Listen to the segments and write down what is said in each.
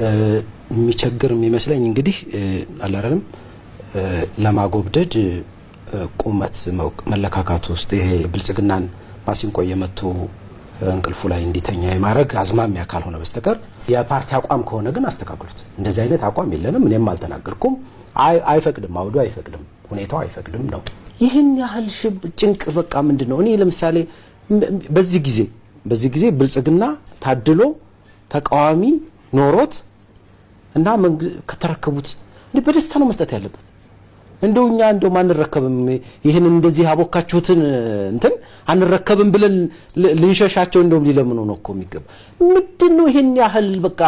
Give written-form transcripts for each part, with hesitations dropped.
የሚቸግር የሚመስለኝ እንግዲህ አላረንም ለማጎብደድ ቁመት መለካካት ውስጥ ይሄ ብልጽግናን ማሲንቆ የመቱ እንቅልፉ ላይ እንዲተኛ የማረግ አዝማሚያ ካልሆነ በስተቀር የፓርቲ አቋም ከሆነ ግን አስተካክሉት። እንደዚህ አይነት አቋም የለንም። እኔም አልተናገርኩም። አይፈቅድም፣ አውዱ አይፈቅድም፣ ሁኔታው አይፈቅድም ነው። ይህን ያህል ጭንቅ በቃ ምንድነው? እኔ ለምሳሌ በዚህ ጊዜ ብልጽግና ታድሎ ተቃዋሚ ኖሮት እና ከተረከቡት በደስታ ነው መስጠት ያለበት። እንደውኛ ማንረከብም ይሄን እንደዚህ አቦካችሁትን እንትን አንረከብም ብለን ልንሸሻቸው እንደውም ሊለምኑ ነው እኮ የሚገባ። ምንድነው ይሄን ያህል በቃ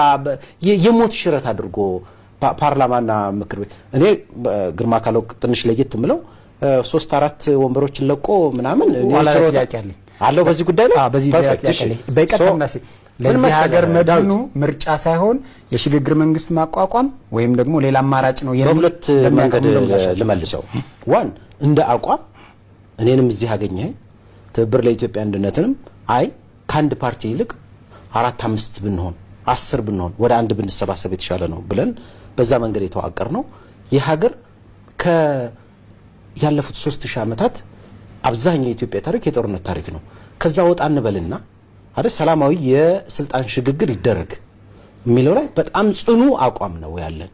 የሞት ሽረት አድርጎ ፓርላማና ምክር ቤት? እኔ ግርማ ካለው ትንሽ ለየት ምለው 3-4 ወንበሮችን ለቆ ምናምን አለው በዚህ ጉዳይ ላይ በዚህ በቀጥታ ለዚህ ሀገር መድኑ ምርጫ ሳይሆን የሽግግር መንግስት ማቋቋም ወይም ደግሞ ሌላ አማራጭ ነው። በሁለት መንገድ ልመልሰው። ዋን እንደ አቋም እኔንም እዚህ አገኘኝ ትብብር ለኢትዮጵያ አንድነትንም ከአንድ ፓርቲ ይልቅ 4-5 ብንሆን 10 ብንሆን ወደ አንድ ብንሰባሰብ የተሻለ ነው ብለን በዛ መንገድ የተዋቀር ነው። የሀገር ያለፉት 3000 ዓመታት አብዛኛው የኢትዮጵያ ታሪክ የጦርነት ታሪክ ነው። ከዛ ወጣ እንበልና ሰላማዊ የስልጣን ሽግግር ይደረግ የሚለው ላይ በጣም ጽኑ አቋም ነው ያለን።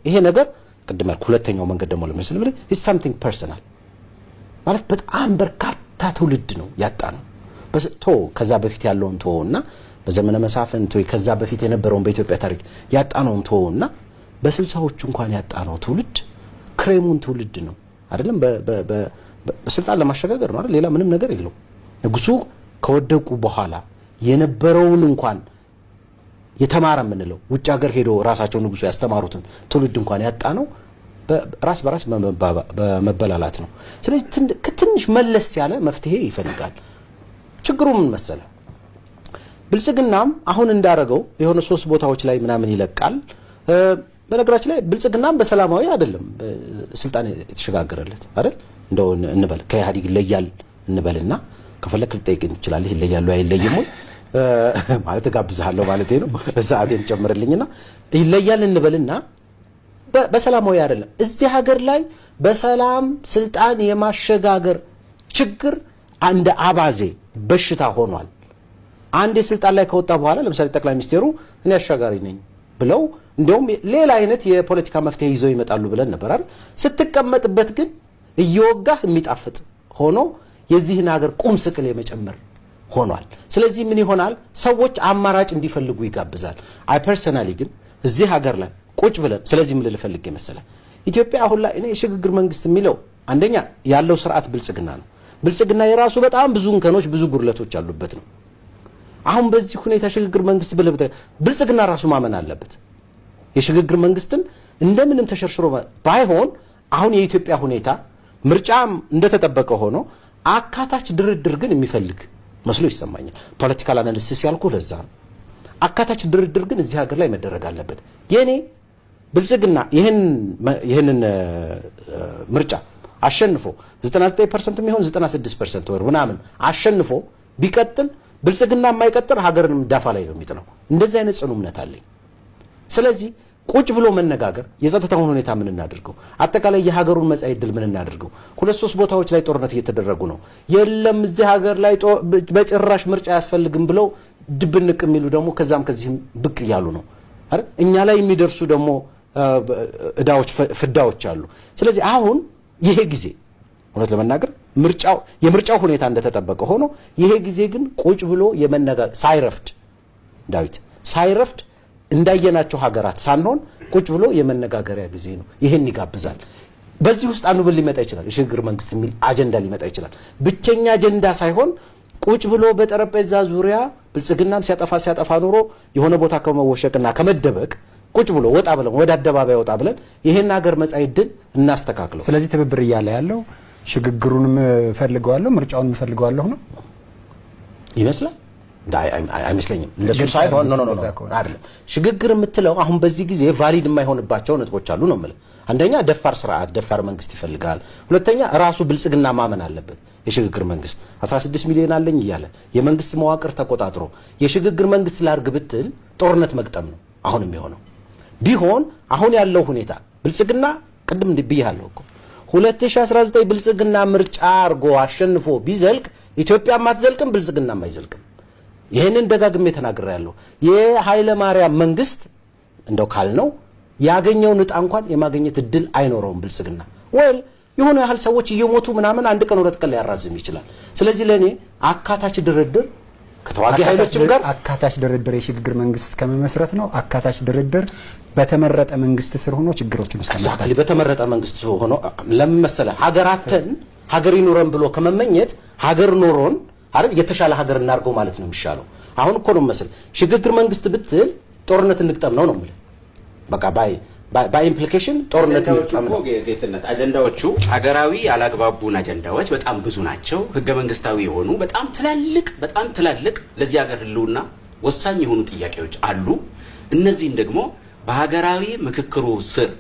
ይሄ ነገር ቅድም ያልኩት ሁለተኛው መንገድ ደግሞ ለምሳሌ is something personal ማለት በጣም በርካታ ትውልድ ነው ያጣነው። ከዛ በፊት ያለውን እና በዘመነ መሳፍንት ከዛ በፊት የነበረውን በኢትዮጵያ ታሪክ ያጣነውን እና በ60ዎቹ እንኳን ያጣነው ትውልድ ክሬሙን ትውልድ ነው አይደለም። በስልጣን ለማሸጋገር ነው አይደል? ሌላ ምንም ነገር የለው። ንጉሱ ከወደቁ በኋላ የነበረውን እንኳን የተማረ ምንለው ውጭ ሀገር ሄዶ ራሳቸው ንጉሱ ያስተማሩትን ትውልድ እንኳን ያጣነው በራስ በመበላላት ነው። ስለዚህ ትንሽ መለስ ያለ መፍትሄ ይፈልጋል። ችግሩ ምን መሰለ? ብልጽግናም አሁን እንዳረገው የሆነ 3 ቦታዎች ላይ ምናምን ይለቃል። በነገራችን ላይ ብልጽግናም በሰላማዊ አይደለም ስልጣን የተሸጋገረለት አይደል? እንደው እንበል ከኢህአዴግ ይለያል እንበልና ከፈለክ ልጠይቅኝ ይችላል። ይለያሉ አይለይም ማለት ጋብዛለሁ ማለት ነው። ሰዓቴን ጨምርልኝና ይለያል እንበልና በሰላማዊ አይደለም። እዚህ ሀገር ላይ በሰላም ስልጣን የማሸጋገር ችግር እንደ አባዜ በሽታ ሆኗል። አንድ የስልጣን ላይ ከወጣ በኋላ ለምሳሌ ጠቅላይ ሚኒስቴሩ እኔ አሻጋሪ ነኝ ብለው እንደውም ሌላ አይነት የፖለቲካ መፍትሄ ይዘው ይመጣሉ ብለን ነበር አይደል? ስትቀመጥበት ግን እየወጋህ የሚጣፍጥ ሆኖ የዚህን ሀገር ቁም ስቅል የመጨመር ሆኗል። ስለዚህ ምን ይሆናል? ሰዎች አማራጭ እንዲፈልጉ ይጋብዛል። ፐርሰናሊ ግን እዚህ ሀገር ላይ ቁጭ ብለን ስለዚህ ምን ልፈልግ መሰለ ኢትዮጵያ አሁን ላይ እኔ የሽግግር መንግስት የሚለው አንደኛ ያለው ስርዓት ብልጽግና ነው። ብልጽግና የራሱ በጣም ብዙ እንከኖች ብዙ ጉድለቶች አሉበት ነው። አሁን በዚህ ሁኔታ ሽግግር መንግስት ብልጽግና ራሱ ማመን አለበት። የሽግግር መንግስትን እንደምንም ተሸርሽሮ ባይሆን አሁን የኢትዮጵያ ሁኔታ ምርጫ እንደተጠበቀ ሆኖ አካታች ድርድር ግን የሚፈልግ መስሎ ይሰማኛል። ፖለቲካል አናሊሲስ ያልኩ ለዛ ነው። አካታች ድርድር ግን እዚህ ሀገር ላይ መደረግ አለበት። የኔ ብልጽግና ይሄንን ምርጫ አሸንፎ 99% የሚሆን 96% ወር ምናምን አሸንፎ ቢቀጥል ብልጽግና የማይቀጥል ሀገርን ዳፋ ላይ ነው የሚጥለው። እንደዚህ አይነት ጽኑ እምነት አለኝ። ስለዚህ ቁጭ ብሎ መነጋገር የጸጥታውን ሁኔታ ምን እናድርገው፣ አጠቃላይ የሀገሩን መጻኢ ዕድል ምን እናድርገው። 2-3 ቦታዎች ላይ ጦርነት እየተደረጉ ነው። የለም እዚህ ሀገር ላይ በጭራሽ ምርጫ ያስፈልግም ብለው ድብንቅ የሚሉ ደግሞ ከዛም ከዚህም ብቅ እያሉ ነው አይደል? እኛ ላይ የሚደርሱ ደግሞ እዳዎች ፍዳዎች አሉ። ስለዚህ አሁን ይሄ ጊዜ እውነት ለመናገር የምርጫው ሁኔታ እንደተጠበቀ ሆኖ ይሄ ጊዜ ግን ቁጭ ብሎ የመነጋገር ሳይረፍድ እንዳየናቸው ሀገራት ሳንሆን ቁጭ ብሎ የመነጋገሪያ ጊዜ ነው። ይሄን ይጋብዛል። በዚህ ውስጥ አንዱ ብል ሊመጣ ይችላል። የሽግግር መንግስት የሚል አጀንዳ ሊመጣ ይችላል። ብቸኛ አጀንዳ ሳይሆን ቁጭ ብሎ በጠረጴዛ ዙሪያ ብልጽግናም ሲያጠፋ ኑሮ የሆነ ቦታ ከመወሸቅና ከመደበቅ ቁጭ ብሎ ወጣ ብለን ወደ አደባባይ ወጣ ብለን ይሄን ሀገር መጻኢ ዕድል እናስተካክለው። ስለዚህ ትብብር እያለ ያለው ሽግግሩንም ፈልገዋለሁ ምርጫውንም ፈልገዋለሁ ነው ይመስላል። አይመስለኝም። እንደሱ ሳይሆን ኖ አይደለም። ሽግግር የምትለው አሁን በዚህ ጊዜ ቫሊድ የማይሆንባቸው ነጥቦች አሉ ነው ማለት። አንደኛ ደፋር ስርዓት ደፋር መንግስት ይፈልጋል። ሁለተኛ ራሱ ብልጽግና ማመን አለበት። የሽግግር መንግስት 16 ሚሊዮን አለኝ እያለ የመንግስት መዋቅር ተቆጣጥሮ የሽግግር መንግስት ላርግ ብትል ጦርነት መግጠም ነው። አሁን የሚሆነው ቢሆን አሁን ያለው ሁኔታ ብልጽግና ቅድም ብያለሁ እኮ 2019 ብልጽግና ምርጫ አርጎ አሸንፎ ቢዘልቅ ኢትዮጵያም አትዘልቅም፣ ብልጽግናም አይዘልቅም። ይሄንን ደጋግሜ ተናግሬያለሁ። የኃይለ ማርያም መንግስት እንደው ካልነው ያገኘውን ዕጣ እንኳን የማግኘት እድል አይኖረውም ብልጽግና። ወል የሆነ ያህል ሰዎች እየሞቱ ምናምን አንድ ቀን ሁለት ቀን ሊያራዝም ይችላል። ስለዚህ ለኔ አካታች ድርድር ከተዋጊ ኃይሎችም ጋር አካታች ድርድር የሽግግር መንግስት እስከመመስረት ነው። አካታች ድርድር በተመረጠ መንግስት ስር ሆኖ ችግሮችን እስከመፍታት በተመረጠ መንግስት ሆኖ ለምን መሰለህ ሀገራትን ሀገር ይኑረን ብሎ ከመመኘት ሀገር ኖሮን አይደል የተሻለ ሀገር እናርገው ማለት ነው የሚሻለው። አሁን እኮ ነው መሰለህ ሽግግር መንግስት ብትል ጦርነት እንቅጠም ነው የምልህ። በቃ ባይ ኢምፕሊኬሽን ጦርነት እንቅጠም ነው። ጌትነት አጀንዳዎቹ ሀገራዊ ያላግባቡን አጀንዳዎች በጣም ብዙ ናቸው። ህገ መንግስታዊ የሆኑ በጣም ትላልቅ ለዚህ ሀገር ህልውና ወሳኝ የሆኑ ጥያቄዎች አሉ። እነዚህን ደግሞ በሀገራዊ ምክክሩ ስር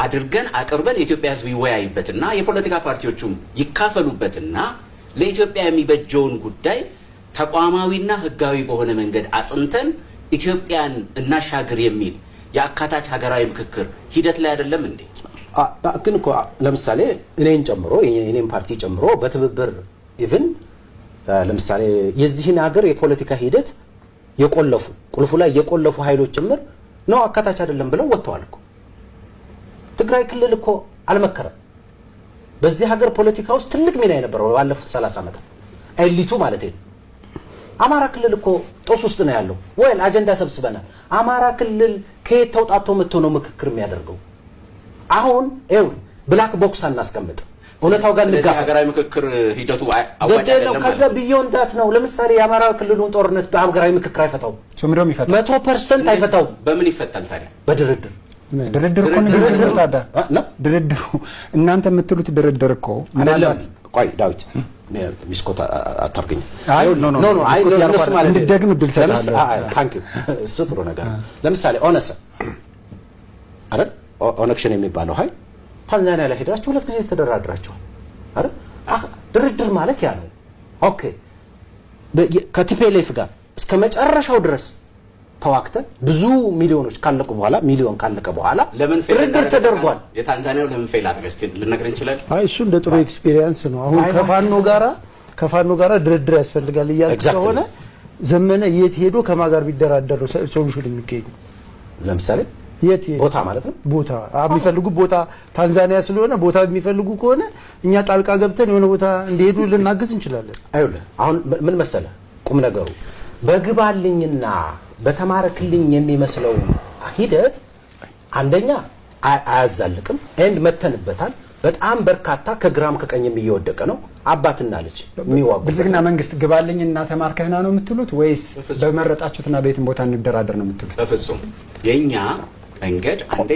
አድርገን አቅርበን የኢትዮጵያ ህዝብ ይወያይበትና የፖለቲካ ፓርቲዎቹም ይካፈሉበትና ለኢትዮጵያ የሚበጀውን ጉዳይ ተቋማዊና ህጋዊ በሆነ መንገድ አጽንተን ኢትዮጵያን እናሻግር የሚል የአካታች ሀገራዊ ምክክር ሂደት ላይ አይደለም እንዴ? ግን እኮ ለምሳሌ እኔን ጨምሮ የኔን ፓርቲ ጨምሮ በትብብር ኢቭን ለምሳሌ የዚህን ሀገር የፖለቲካ ሂደት የቆለፉ ቁልፉ ላይ የቆለፉ ኃይሎች ጭምር ነው አካታች አይደለም ብለው ወጥተዋል እኮ። ትግራይ ክልል እኮ አልመከረም። በዚህ ሀገር ፖለቲካ ውስጥ ትልቅ ሚና የነበረው ባለፉት 30 ዓመታት ኤሊቱ ማለት ነው። አማራ ክልል እኮ ጦስ ውስጥ ነው ያለው። ወይል አጀንዳ ሰብስበናል። አማራ ክልል ከየት ተውጣቶ መጥቶ ነው ምክክር የሚያደርገው? አሁን ብላክ ቦክስ አናስቀምጥ፣ እውነታው ጋር እንጋፋ። ሀገራዊ ምክክር ሂደቱ አዋጭ አይደለም። ከዛ ቢዮን ዳት ነው። ለምሳሌ የአማራ ክልሉን ጦርነት በሀገራዊ ምክክር አይፈታው፣ 100% አይፈታው። በምን ይፈታል ታዲያ? በድርድር ድርድር እኮ ድርድሩ እናንተ የምትሉት ድርድር እኮ ምናልባት ቆይ ዳዊት ሚስኮት አታርገኝ። እንድትደግም እድል ሰጥሃለሁ። እሱ ጥሩ ነገር። ለምሳሌ ኦነሰ አይደል ኦነክሽን የሚባለው ኃይል ታንዛኒያ ላይ ሄዳችሁ 2 ጊዜ ተደራድራችኋል አይደል? ድርድር ማለት ያ ነው። ኦኬ ከቲፒኤልኤፍ ጋር እስከ መጨረሻው ድረስ ተዋክተን ብዙ ሚሊዮኖች ካለቁ በኋላ ካለቀ በኋላ ድርድር ተደርጓል። የታንዛኒያው ለምን ፌል አደረገ እስቲ ልነግረን እንችላል? አይ እሱ እንደ ጥሩ ኤክስፒሪየንስ ነው። አሁን ከፋኖ ጋራ ድርድር ያስፈልጋል እያልኩ ከሆነ ዘመነ የት ሄዶ ከማን ጋር ቢደራደር ነው ሶሉሽን የሚገኝ? ለምሳሌ የት ቦታ ማለት ነው ቦታ የሚፈልጉ ቦታ ታንዛኒያ ስለሆነ ቦታ የሚፈልጉ ከሆነ እኛ ጣልቃ ገብተን የሆነ ቦታ እንዲሄዱ ልናግዝ እንችላለን። አይውልህ አሁን ምን መሰለ ቁም ነገሩ በግባልኝና በተማረክልኝ የሚመስለው ሂደት አንደኛ አያዛልቅም ኤንድ መተንበታል። በጣም በርካታ ከግራም ከቀኝም እየወደቀ ነው። አባትና ልጅ የሚዋጉ ብልጽግና መንግስት ግባልኝና ተማርከህና ነው የምትሉት ወይስ በመረጣችሁትና በየትም ቦታ እንደራደር ነው የምትሉት? በፍጹም የኛ መንገድ አንደ